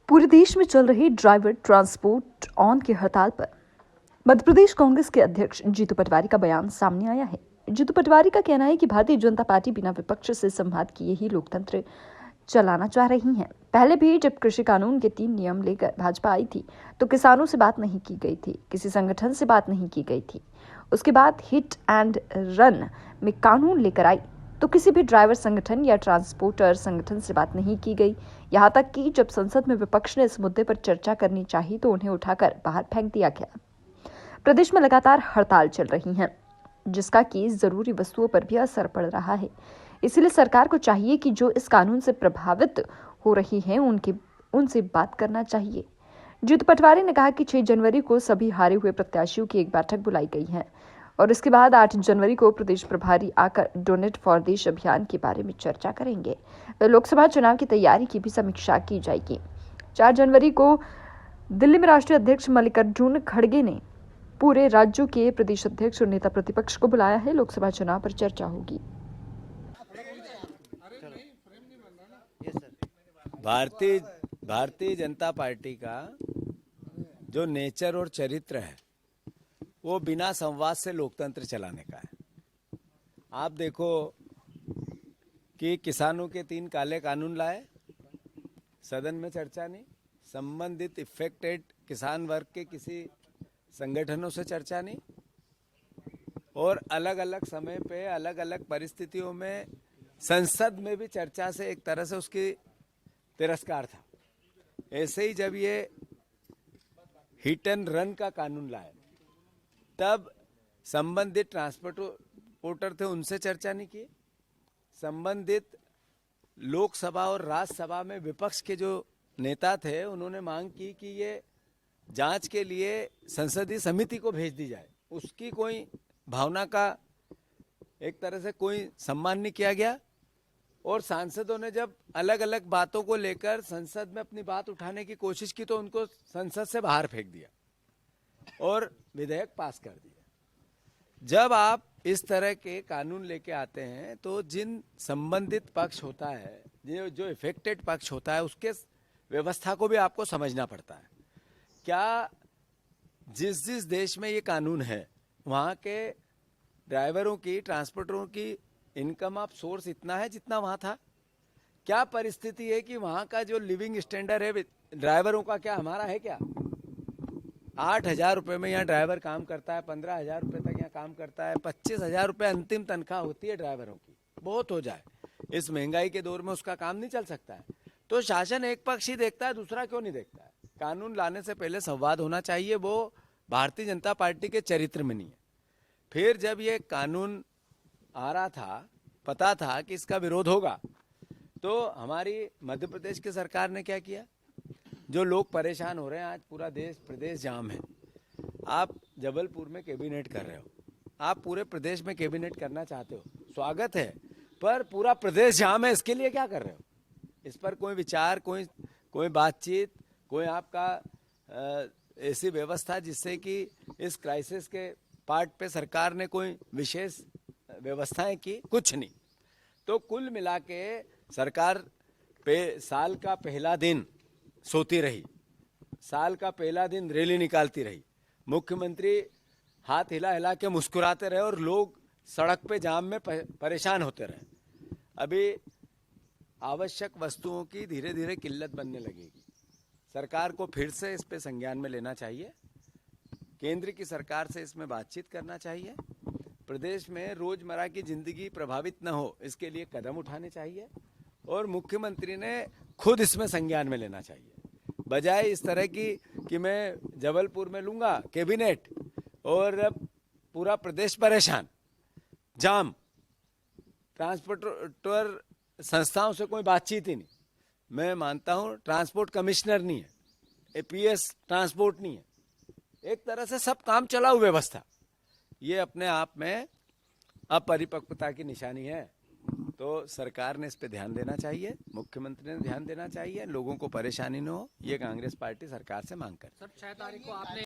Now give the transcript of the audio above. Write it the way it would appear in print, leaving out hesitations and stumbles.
पूरे देश में चल रही ड्राइवर ट्रांसपोर्ट ऑन की हड़ताल पर मध्य प्रदेश कांग्रेस के अध्यक्ष जीतू पटवारी का बयान सामने आया है। जीतू पटवारी का कहना है कि भारतीय जनता पार्टी बिना विपक्ष से संवाद किए ही लोकतंत्र चलाना चाह रही है। पहले भी जब कृषि कानून के 3 नियम लेकर भाजपा आई थी तो किसानों से बात नहीं की गई थी, किसी संगठन से बात नहीं की गई थी। उसके बाद हिट एंड रन में कानून लेकर आई तो किसी भी ड्राइवर संगठन या ट्रांसपोर्टर संगठन से बात नहीं की गई। यहाँ तक कि जब संसद में विपक्ष ने इस मुद्दे पर चर्चा करनी चाहिए तो उन्हें उठाकर बाहर फेंक दिया गया। प्रदेश में लगातार हड़ताल चल रही है, जिसका कि जरूरी वस्तुओं पर भी असर पड़ रहा है। इसलिए सरकार को चाहिए कि जो इस कानून से प्रभावित हो रही हैं उनसे बात करना चाहिए। जीतू पटवारी ने कहा कि 6 जनवरी को सभी हारे हुए प्रत्याशियों की एक बैठक बुलाई गई है और इसके बाद 8 जनवरी को प्रदेश प्रभारी आकर डोनेट फॉर देश अभियान के बारे में चर्चा करेंगे। लोकसभा चुनाव की तैयारी की भी समीक्षा की जाएगी। 4 जनवरी को दिल्ली में राष्ट्रीय अध्यक्ष मल्लिकार्जुन खड़गे ने पूरे राज्यों के प्रदेश अध्यक्ष और नेता प्रतिपक्ष को बुलाया है। लोकसभा चुनाव पर चर्चा होगी। भारतीय जनता पार्टी का जो नेचर और चरित्र है वो बिना संवाद से लोकतंत्र चलाने का है। आप देखो कि किसानों के 3 काले कानून लाए, सदन में चर्चा नहीं, संबंधित इफेक्टेड किसान वर्ग के किसी संगठनों से चर्चा नहीं, और अलग अलग समय पे अलग अलग परिस्थितियों में संसद में भी चर्चा से एक तरह से उसकी तिरस्कार था। ऐसे ही जब ये हिट एंड रन का कानून लाए तब संबंधित ट्रांसपोर्टर थे, उनसे चर्चा नहीं की। संबंधित लोकसभा और राज्यसभा में विपक्ष के जो नेता थे उन्होंने मांग की कि ये जांच के लिए संसदीय समिति को भेज दी जाए। उसकी कोई भावना का एक तरह से कोई सम्मान नहीं किया गया, और सांसदों ने जब अलग अलग बातों को लेकर संसद में अपनी बात उठाने की कोशिश की तो उनको संसद से बाहर फेंक दिया और विधेयक पास कर दिया। जब आप इस तरह के कानून लेके आते हैं तो जिन संबंधित पक्ष होता है, जो इफेक्टेड पक्ष होता है, उसके व्यवस्था को भी आपको समझना पड़ता है। क्या जिस देश में ये कानून है वहाँ के ड्राइवरों की, ट्रांसपोर्टरों की इनकम ऑफ सोर्स इतना है जितना वहाँ था? क्या परिस्थिति है कि वहाँ का जो लिविंग स्टैंडर्ड है ड्राइवरों का क्या हमारा है क्या? 8,000 रुपये में यहाँ ड्राइवर काम करता है, 15,000 रुपये तक यहाँ काम करता है, 25,000 रुपये अंतिम तनख्वाह होती है ड्राइवरों की। बहुत हो जाए, इस महंगाई के दौर में उसका काम नहीं चल सकता है। तो शासन एक पक्ष ही देखता है, दूसरा क्यों नहीं देखता है? कानून लाने से पहले संवाद होना चाहिए, वो भारतीय जनता पार्टी के चरित्र में नहीं है। फिर जब ये कानून आ रहा था, पता था कि इसका विरोध होगा, तो हमारी मध्य प्रदेश की सरकार ने क्या किया? जो लोग परेशान हो रहे हैं, आज पूरा देश प्रदेश जाम है। आप जबलपुर में कैबिनेट कर रहे हो, आप पूरे प्रदेश में कैबिनेट करना चाहते हो, स्वागत है, पर पूरा प्रदेश जाम है, इसके लिए क्या कर रहे हो? इस पर कोई विचार, कोई बातचीत, कोई आपका ऐसी व्यवस्था जिससे कि इस क्राइसिस के पार्ट पे सरकार ने कोई विशेष व्यवस्थाएं की? कुछ नहीं। तो कुल मिला के सरकार साल का पहला दिन सोती रही, साल का पहला दिन रैली निकालती रही, मुख्यमंत्री हाथ हिला हिला के मुस्कुराते रहे और लोग सड़क पे जाम में परेशान होते रहे। अभी आवश्यक वस्तुओं की धीरे धीरे किल्लत बनने लगेगी। सरकार को फिर से इस पे संज्ञान में लेना चाहिए, केंद्र की सरकार से इसमें बातचीत करना चाहिए, प्रदेश में रोजमर्रा की जिंदगी प्रभावित न हो इसके लिए कदम उठाने चाहिए, और मुख्यमंत्री ने खुद इसमें संज्ञान में लेना चाहिए। बजाय इस तरह की कि मैं जबलपुर में लूंगा कैबिनेट और पूरा प्रदेश परेशान, जाम, ट्रांसपोर्टर संस्थाओं से कोई बातचीत ही नहीं। मैं मानता हूं ट्रांसपोर्ट कमिश्नर नहीं है, एपीएस ट्रांसपोर्ट नहीं है, एक तरह से सब काम चलाऊ व्यवस्था, ये अपने आप में अपरिपक्वता की निशानी है। तो सरकार ने इस पे ध्यान देना चाहिए, मुख्यमंत्री ने ध्यान देना चाहिए, लोगों को परेशानी न हो, ये कांग्रेस पार्टी सरकार से मांग कर। सर 6 तारीख को आपने